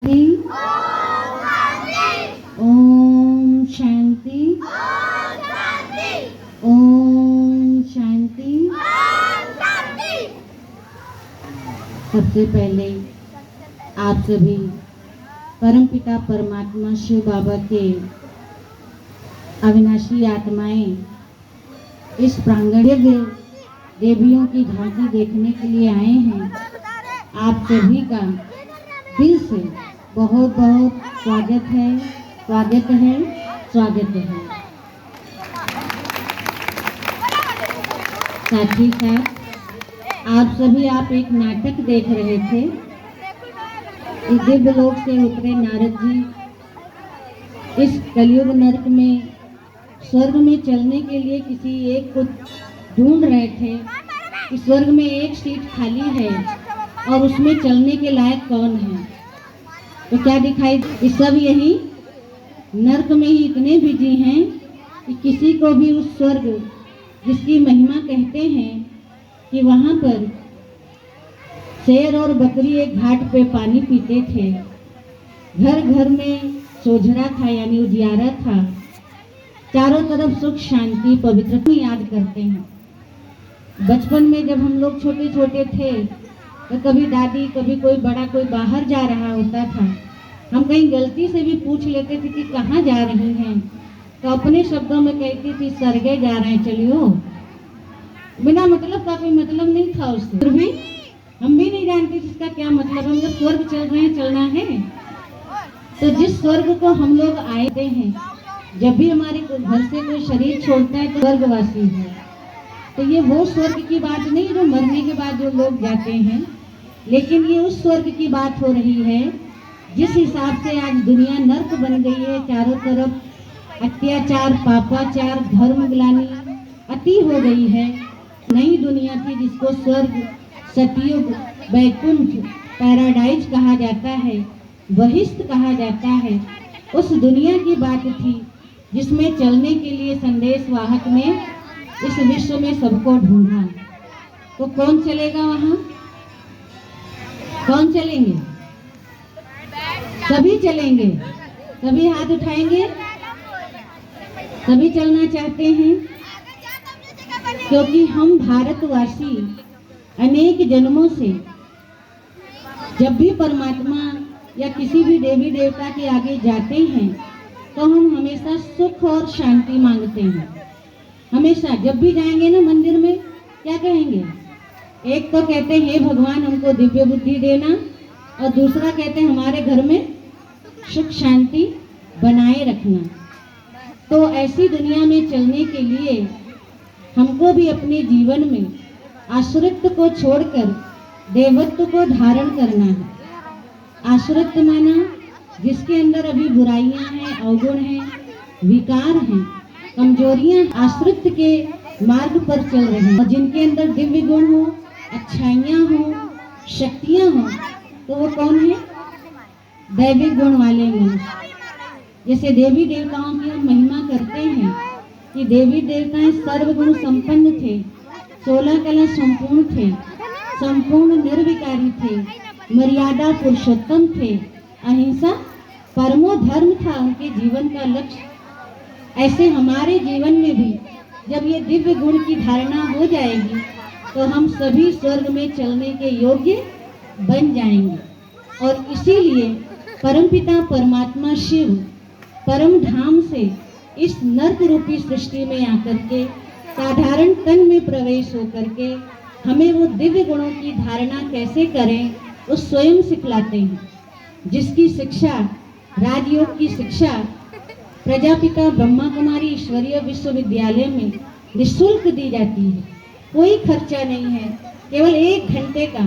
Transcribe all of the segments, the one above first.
ओम शांति। ओम शांति। सबसे पहले आप सभी परमपिता परमात्मा शिव बाबा के अविनाशी आत्माएं इस प्रांगण देवियों की झांकी देखने के लिए आए हैं। आप सभी का दिल से बहुत बहुत स्वागत है, स्वागत है, स्वागत है। साथ ही साथ आप एक नाटक देख रहे थे। इस दिव्य लोक से उतरे नारद जी इस कलयुग नरक में स्वर्ग में चलने के लिए किसी एक को ढूंढ रहे थे कि स्वर्ग में एक सीट खाली है और उसमें चलने के लायक कौन है। तो क्या दिखाई, इस सब यही नरक में ही इतने बिजी हैं कि किसी को भी उस स्वर्ग जिसकी महिमा कहते हैं कि वहाँ पर शेर और बकरी एक घाट पे पानी पीते थे, घर घर में सोझरा था यानी उजियारा था, चारों तरफ सुख शांति पवित्रता याद करते हैं। बचपन में जब हम लोग छोटे छोटे थे तो कभी दादी कभी कोई बड़ा कोई बाहर जा रहा होता था, हम कहीं गलती से भी पूछ लेते थे कि कहाँ जा रही हैं, तो अपने शब्दों में कहती थी सरगे जा रहे हैं, चलियो। बिना मतलब का कोई मतलब नहीं था उससे, फिर भी हम भी नहीं जानते इसका क्या मतलब। हम जब स्वर्ग चल रहे हैं, चलना है तो जिस स्वर्ग को हम लोग आए हैं, जब भी हमारे घर से कोई शरीर छोड़ता है तो स्वर्गवासी है। तो ये वो स्वर्ग की बात नहीं जो मरने के बाद जो लोग जाते हैं, लेकिन ये उस स्वर्ग की बात हो रही है जिस हिसाब से आज दुनिया नर्क बन गई है। चारों तरफ अत्याचार, पापाचार, धर्म ग्लानि अति हो गई है। नई दुनिया थी जिसको स्वर्ग, सतयुग, वैकुंठ, पैराडाइज कहा जाता है, बहिष्ठ कहा जाता है। उस दुनिया की बात थी जिसमें चलने के लिए संदेश वाहक ने इस विश्व में सबको ढूंढा। तो कौन चलेगा वहां? कौन चलेंगे? सभी चलेंगे। सभी हाथ उठाएंगे। सभी चलना चाहते हैं क्योंकि हम भारतवासी अनेक जन्मों से जब भी परमात्मा या किसी भी देवी देवता के आगे जाते हैं तो हम हमेशा सुख और शांति मांगते हैं। हमेशा जब भी जाएंगे ना मंदिर में, क्या कहेंगे? एक तो कहते हैं हे भगवान हमको दिव्य बुद्धि देना, और दूसरा कहते हैं हमारे घर में सुख शांति बनाए रखना। तो ऐसी दुनिया में चलने के लिए हमको भी अपने जीवन में आश्रित को छोड़कर देवत्व को धारण करना है। आश्रित माना जिसके अंदर अभी बुराइयां हैं, अवगुण हैं, विकार हैं, कमजोरियां आश्रित के मार्ग पर चल रहे हैं, और जिनके अंदर दिव्य गुण हो, अच्छाइयां हो, शक्तियां हो, तो वो कौन है? दैविक गुण वाले मनुष्य। जैसे देवी देवताओं की हम महिमा करते हैं कि देवी देवताएं सर्वगुण संपन्न थे, 16 कला संपूर्ण थे, संपूर्ण निर्विकारी थे, मर्यादा पुरुषोत्तम थे, अहिंसा परमो धर्म था उनके जीवन का लक्ष्य। ऐसे हमारे जीवन में भी जब ये दिव्य गुण की धारणा हो जाएगी तो हम सभी स्वर्ग में चलने के योग्य बन जाएंगे। और इसीलिए परमपिता परमात्मा शिव परम धाम से इस नर्क रूपी सृष्टि में आकर के साधारण तन में प्रवेश होकर के हमें वो दिव्य गुणों की धारणा कैसे करें वो स्वयं सिखलाते हैं, जिसकी शिक्षा, राजयोग की शिक्षा प्रजापिता ब्रह्मा कुमारी ईश्वरीय विश्वविद्यालय में निःशुल्क दी जाती है। कोई खर्चा नहीं है, केवल 1 घंटे का,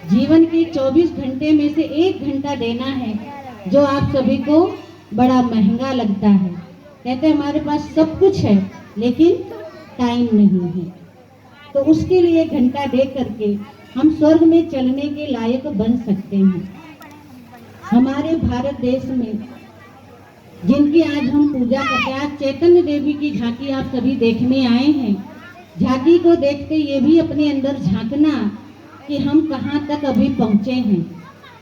जीवन के 24 घंटे में से 1 घंटा देना है, जो आप सभी को बड़ा महंगा लगता है। कहते हैं हमारे पास सब कुछ है लेकिन टाइम नहीं है, तो उसके लिए 1 घंटा दे करके हम स्वर्ग में चलने के लायक बन सकते हैं। हमारे भारत देश में जिनकी आज हम पूजा करते हैं, आज चैतन्य देवी की झांकी आप सभी देखने आए हैं। झांकी को देखते ये भी अपने अंदर झांकना कि हम कहाँ तक अभी पहुँचे हैं।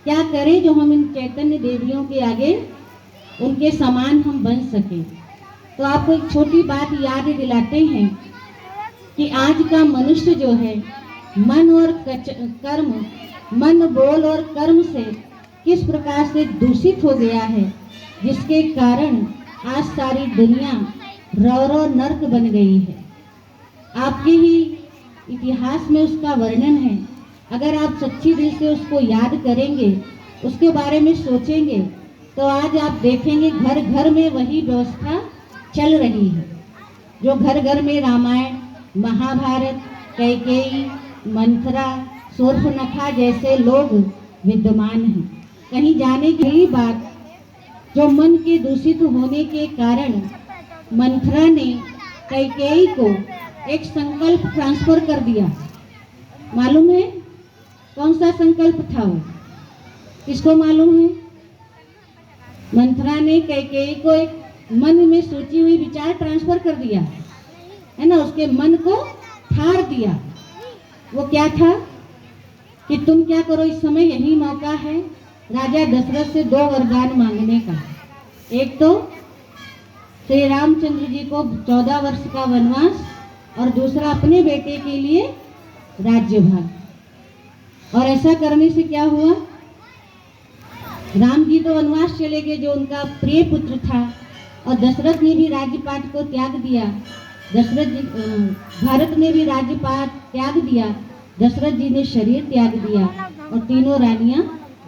क्या करें जो हम इन चैतन्य देवियों के आगे उनके समान हम बन सके। तो आपको एक छोटी बात याद दिलाते हैं कि आज का मनुष्य जो है मन और कर्म, मन बोल और कर्म से किस प्रकार से दूषित हो गया है, जिसके कारण आज सारी दुनिया रौरव नर्क बन गई है। आपके ही इतिहास में उसका वर्णन है। अगर आप सच्ची दिल से उसको याद करेंगे, उसके बारे में सोचेंगे, तो आज आप देखेंगे घर घर में वही व्यवस्था चल रही है। जो घर घर में रामायण, महाभारत, कैकेयी, मंथरा, शूर्पणखा जैसे लोग विद्यमान हैं। कहीं जाने की बात, जो मन के दूषित होने के कारण मंथरा ने कैकेयी को एक संकल्प ट्रांसफर कर दिया। मालूम है कौन सा संकल्प था वो? किसको मालूम है? मंथरा ने कैकेयी को एक मन में सोची हुई विचार ट्रांसफर कर दिया है ना, उसके मन को फाड़ दिया। वो क्या था कि तुम क्या करो, इस समय यही मौका है राजा दशरथ से 2 वरदान मांगने का। एक तो श्री रामचंद्र जी को 14 वर्ष का वनवास, और दूसरा अपने बेटे के लिए राज्यभार। और ऐसा करने से क्या हुआ, राम जी तो वनवास चले गए जो उनका प्रिय पुत्र था, और दशरथ ने भी राज्यपाट को त्याग दिया। भारत ने भी राज्यपाट त्याग दिया, दशरथ जी ने शरीर त्याग दिया, और तीनों रानियां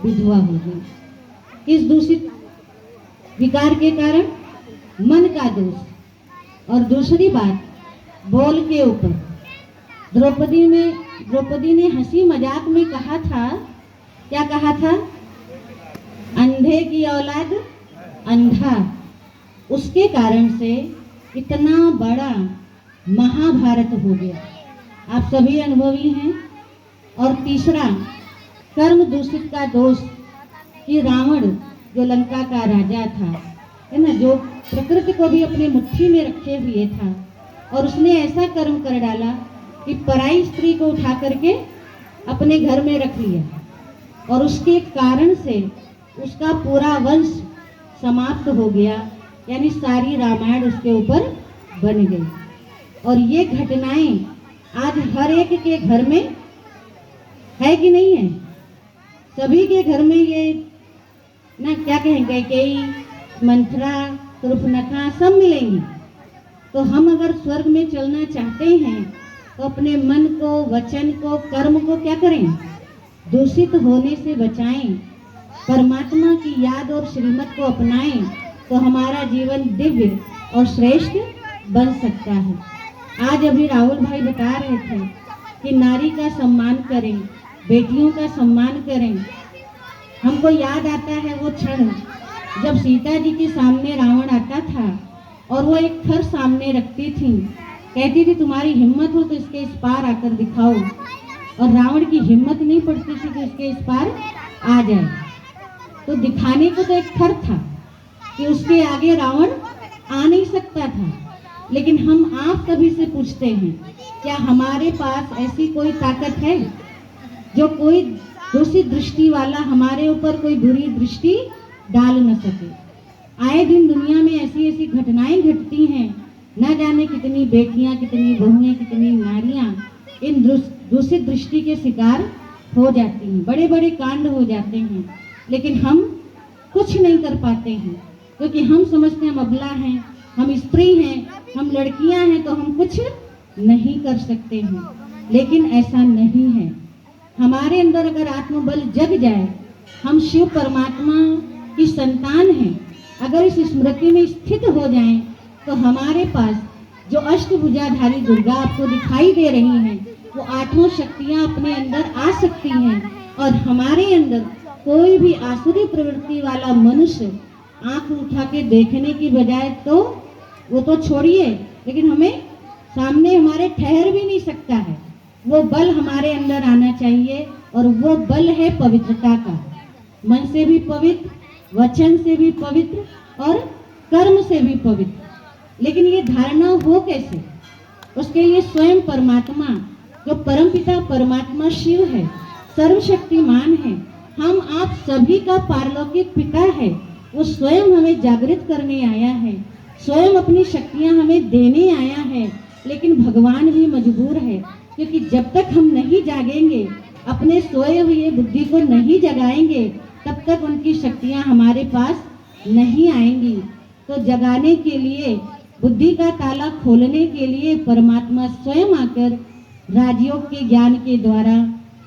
विधवा हो गई। इस दूषित विकार के कारण मन का दोष। और दूसरी बात, बोल के ऊपर द्रौपदी ने हंसी मजाक में कहा था, क्या कहा था? अंधे की औलाद अंधा। उसके कारण से इतना बड़ा महाभारत हो गया। आप सभी अनुभवी हैं। और तीसरा, कर्म दूषित का दोष कि रावण जो लंका का राजा था, है ना, जो प्रकृति को भी अपने मुट्ठी में रखे हुए था, और उसने ऐसा कर्म कर डाला कि पराई स्त्री को उठा करके अपने घर में रख लिया, और उसके कारण से उसका पूरा वंश समाप्त हो गया, यानी सारी रामायण उसके ऊपर बन गई। और ये घटनाएं आज हर एक के घर में है कि नहीं है? सभी के घर में ये ना, क्या कहेंगे, कैकेयी, मंथरा, शूर्पणखा सब मिलेंगी। तो हम अगर स्वर्ग में चलना चाहते हैं तो अपने मन को, वचन को, कर्म को क्या करें? दूषित होने से बचाएं, परमात्मा की याद और श्रीमत को अपनाएं, तो हमारा जीवन दिव्य और श्रेष्ठ बन सकता है। आज अभी राहुल भाई बता रहे थे कि नारी का सम्मान करें, बेटियों का सम्मान करें। हमको याद आता है वो क्षण जब सीता जी के सामने रावण आता था और वो एक खर सामने रखती थी, कहती थी तुम्हारी हिम्मत हो तो इसके इस पार आकर दिखाओ, और रावण की हिम्मत नहीं पड़ती थी कि इसके इस पार आ जाए। तो दिखाने को तो एक खर था कि उसके आगे रावण आ नहीं सकता था। लेकिन हम आप सभी से पूछते हैं, क्या हमारे पास ऐसी कोई ताकत है जो कोई दूसरी दृष्टि वाला हमारे ऊपर कोई बुरी दृष्टि डाल न सके? आए दिन दुनिया में ऐसी ऐसी घटनाएं घटती हैं, न जाने कितनी बेटियां, कितनी बहुएं, कितनी नारियां इन दूसरी दृष्टि के शिकार हो जाती हैं, बड़े बड़े कांड हो जाते हैं। लेकिन हम कुछ नहीं कर पाते हैं, क्योंकि हम समझते हैं हम अबला हैं, हम स्त्री हैं, हम लड़कियां हैं, तो हम कुछ नहीं कर सकते हैं। लेकिन ऐसा नहीं है। हमारे अंदर अगर आत्मबल जग जाए, हम शिव परमात्मा की संतान हैं, अगर इस स्मृति में स्थित हो जाएं, तो हमारे पास जो अष्टभुजाधारी दुर्गा आपको दिखाई दे रही हैं, वो 8 शक्तियां अपने अंदर आ सकती हैं। और हमारे अंदर कोई भी आसुरी प्रवृत्ति वाला मनुष्य आंख उठा के देखने की बजाय तो वो तो छोड़िए, लेकिन हमें सामने हमारे ठहर भी नहीं सकता है। वो बल हमारे अंदर आना चाहिए, और वो बल है पवित्रता का। मन से भी पवित्र, वचन से भी पवित्र, और कर्म से भी पवित्र। लेकिन ये धारणा हो कैसे? उसके लिए स्वयं परमात्मा, जो परमपिता परमात्मा शिव है, सर्वशक्तिमान है, हम आप सभी का पारलौकिक पिता है। वो स्वयं हमें जागृत करने आया है, स्वयं अपनी शक्तियां हमें देने आया है। लेकिन भगवान भी मजबूर है, क्योंकि जब तक हम नहीं जागेंगे, अपने सोए हुए बुद्धि को नहीं जगाएंगे, तब तक उनकी शक्तियां हमारे पास नहीं आएंगी। तो जगाने के लिए, बुद्धि का ताला खोलने के लिए परमात्मा स्वयं आकर राजयोग के ज्ञान के द्वारा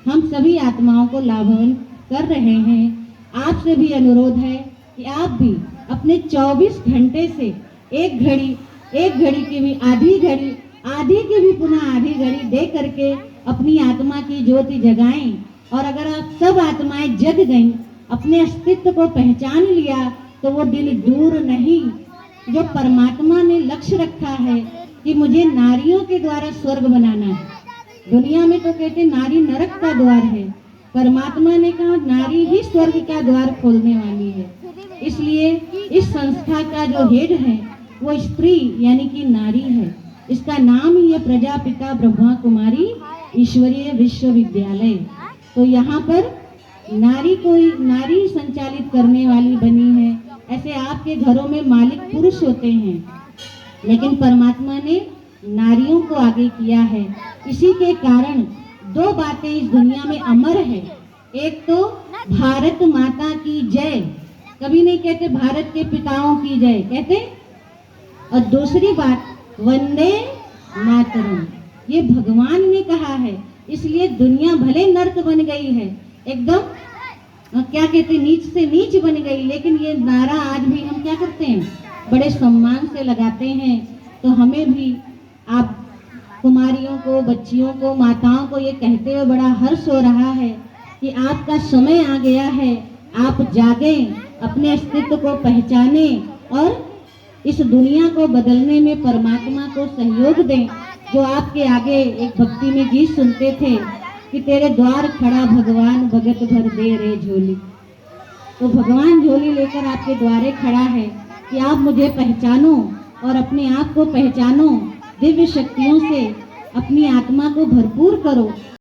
हम सभी आत्माओं को लाभवान कर रहे हैं। आपसे भी अनुरोध है कि आप भी अपने 24 घंटे से एक घड़ी की भी आधी की भी पुनः आधी घड़ी दे करके अपनी आत्मा की ज्योति जगाएं। और अगर आप सब आत्माएं जग गईं, अपने अस्तित्व को पहचान लिया, तो वो दिन दूर नहीं जो परमात्मा ने लक्ष्य रखा है कि मुझे नारियों के द्वारा स्वर्ग बनाना है। दुनिया में तो कहते नारी नरक का द्वार है, परमात्मा ने कहा नारी ही स्वर्ग का द्वार खोलने वाली है। इसलिए इस संस्था का जो हेड है वो स्त्री यानी कि नारी है। इसका नाम ही है प्रजापिता ब्रह्मा कुमारी ईश्वरीय विश्वविद्यालय। तो यहाँ पर नारी संचालित करने वाली बनी है। ऐसे आपके घरों में मालिक पुरुष होते हैं, लेकिन परमात्मा ने नारियों को आगे किया है। इसी के कारण 2 बातें इस दुनिया में अमर है। एक तो भारत माता की जय, कभी नहीं कहते भारत के पिताओं की जय, कहते। और दूसरी बात वंदे मातरम, ये भगवान ने कहा है। इसलिए दुनिया भले नर्क बन गई है, एकदम क्या कहते नीच से नीच बन गई, लेकिन ये नारा आज भी हम क्या करते हैं, बड़े सम्मान से लगाते हैं। तो हमें भी आप कुमारियों को, बच्चियों को, माताओं को ये कहते हुए बड़ा हर्ष हो रहा है कि आपका समय आ गया है। आप जागें, अपने अस्तित्व को पहचाने और इस दुनिया को बदलने में परमात्मा को सहयोग दें। जो आपके आगे एक भक्ति में गीत सुनते थे कि तेरे द्वार खड़ा भगवान भगत भर दे रे झोली। तो भगवान झोली लेकर आपके द्वारे खड़ा है कि आप मुझे पहचानो और अपने आप को पहचानो, दिव्य शक्तियों से अपनी आत्मा को भरपूर करो।